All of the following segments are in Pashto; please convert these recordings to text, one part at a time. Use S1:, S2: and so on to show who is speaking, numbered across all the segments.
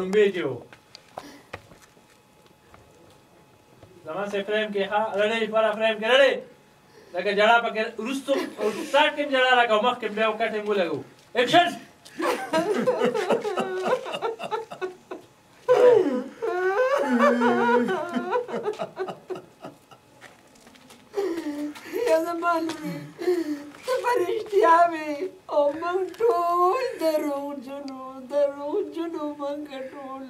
S1: بيجيو زمان سے فریم کې ها لړې پر فریم کې لړې لکه جړه پکې رستو او سټارټ کې جړه راکاو مخ کې بیا کټینګ ولګو اکشن
S2: یا زمان وي ته فرشتیا وي او موږ ټول دروغجنو موږ ټول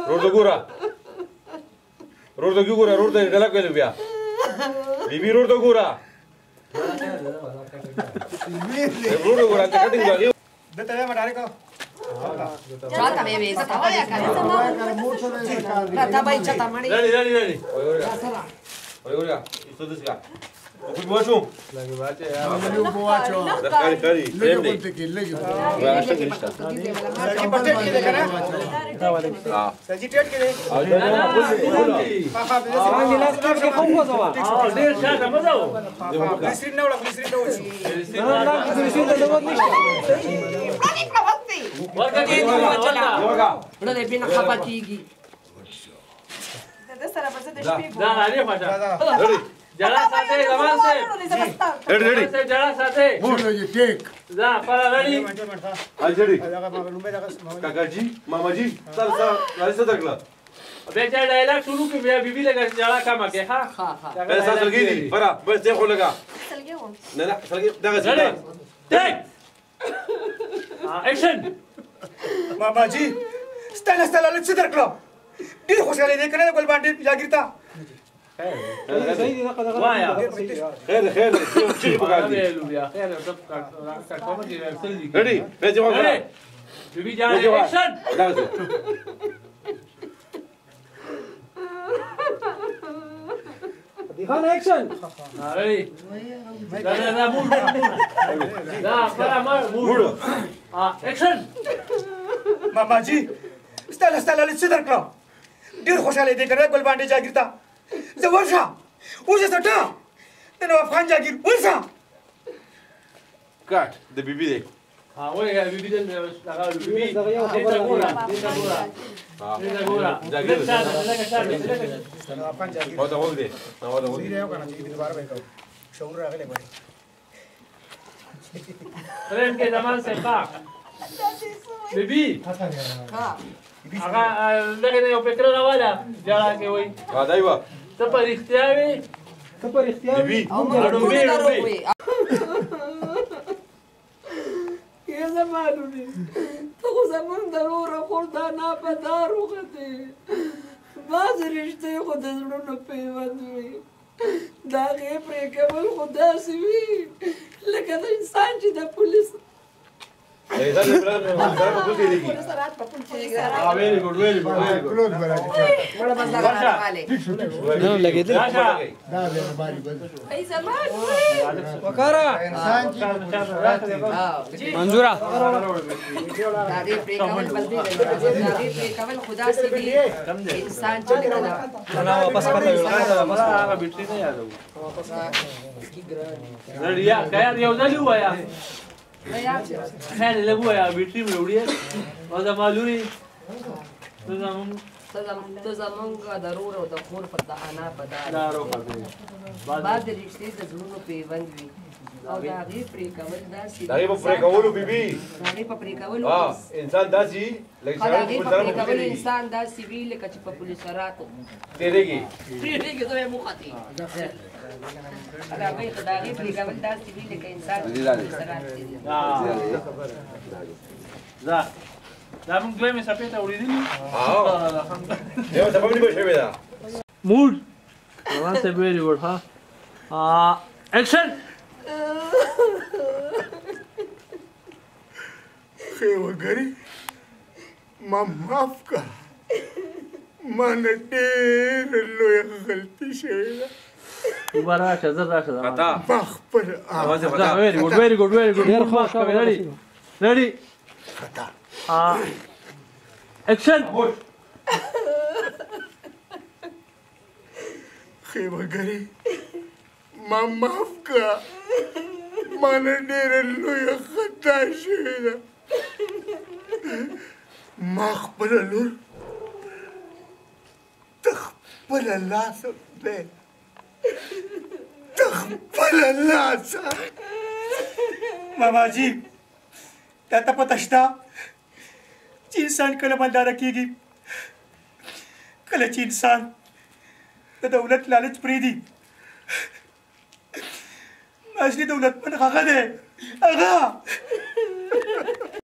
S3: روړ د ګوره روړ د غلا کوي بیا بیبي روړ د ګوره روړ د ګوره ته کټینګ دی
S4: دته ما ډایرک
S2: چاته به وې زته وایا کنه راته به چاته مړی
S3: لړی وای esto desga Oku bocho
S1: لګي باچه
S3: da kari frame
S4: لګي
S3: Rasta Krishna
S4: سرجی پټټ کې ده کنه سرجی ټټ کې ده پاپا
S1: باندې لاس کې کوم وځوا ډیر شاته مزه و
S4: گلیسرین نه ولا گلیسرین نه وځي
S1: نه ګریسین ته ضرورت نشته ورکه کې
S2: وړه دې بنا خپه کیږي د سره په څه د شپې
S1: دا هاري فاټا جلا ساته زمان سے
S3: ready
S1: سے جلا ساته
S4: ټیک
S1: دا پر لړی
S3: Al ready
S4: دا معلومه ده
S3: Kakaji mamaji salsa raisa dakla
S1: به چا ډایلاګ شروع کې بیا بیبي لګا جلا کما کې ها
S3: Pesa salgidi para bas dekho laga نه نه salgi daga sida
S1: ټیک اکشن
S4: ماما جی ستنه ستنه څه درکړه ډیر خوشاله دي کنه ګل باندې جاګیرتا
S1: وایا
S3: خير شي بقالدي
S1: بیا خیر کومه کې ورسل دي
S3: ready بس dekho laga
S1: بیبي جان اکشن
S3: daga
S1: دخان اکشن لړی دا مول دا پر مول اکشن
S4: ماما جی ستنه څه درکړه ډیر خوشاله دي کنه ګل باندې جاګیرتا زه ورشه اوسه سټه د نو افغان جاګیر ورشه
S3: cut the bibi de
S1: وای بیبي دې هغه بیبي دې ګورا
S3: جاګیر
S4: افغان جاګیر
S3: هو دا ولدي هو دا ولدي
S4: دی یو کنه چې د بار به کو شعور راغلی باندې
S1: فریم کې زمان سے پاک بیبي هغه دغه یو فکر راواله جړه کې وای
S3: دایوا
S1: ته په اختیار وي
S3: bibi
S2: یا زمان وي ته خو زمون ضروره خوردانه په دارو غته باز رښتې خو د زړونو پیوند وي دا غي پرې کول خو داسې وي لکه د انسان چې د پولیس
S3: Esa es la plan, no puede ir.
S1: very good
S4: کلوز برابر
S2: وړه بازار والے
S5: نو لګیدل
S4: دا به باری بل
S2: ای زمان
S5: وکارا
S4: انسان چې
S5: منظورا
S2: دا غي پرې کول بل دی دا غي پرې کول خدا سي وي انسان چې دا
S5: انا واپس پته
S1: واپس هغه بیٹری نه یادو رډیا خیر یو ځل وایا خیر لګو یا بیٹری مې وړي او دا مالوري
S2: ته زمونږ ضرور او د خور په دانا په
S1: دارو
S2: بعد رښتې د زړونو پیوند وي او دا غي پرې کول داسې
S3: Dari po prekawulu bibi.
S2: دا غي په پرې کول
S3: Insan dasi, lagi
S2: دا
S3: sekarang
S2: غي په
S3: pulsaran
S2: پرې کول
S3: putih.
S2: انسان داسې وي لکه چې په پولیس راتو
S3: Teregi.
S2: پرېږدي زه مو خاطي دا غي پرې کول داسې وي لکه انسان په پولیس راتو
S1: دا موږ دوی مې سپېته وړېدلي
S3: Yo, siapa beli baju beda?
S1: موډ روان سه very good ها اکشن
S4: خیوګری ما معاف کا من ډېر لوی غلطي شوې ده
S1: دوباره راشه زر راشه
S3: Mata.
S4: ما خپل
S3: Awas ya
S1: دا
S3: mata.
S1: very good ډېر ښه ready
S4: خطا
S1: اکشن
S4: خیوګری ما معاف کا من ډېر لوی خطا شوې ده ما خپله لور د خپله لاسه دی د خپله لاسه ماماجي تا ته پته شته چې انسان کله مالداره کېږي کله چې انسان د دولت لالچ پرېږدي اصلي دولتمن هغه دی هغه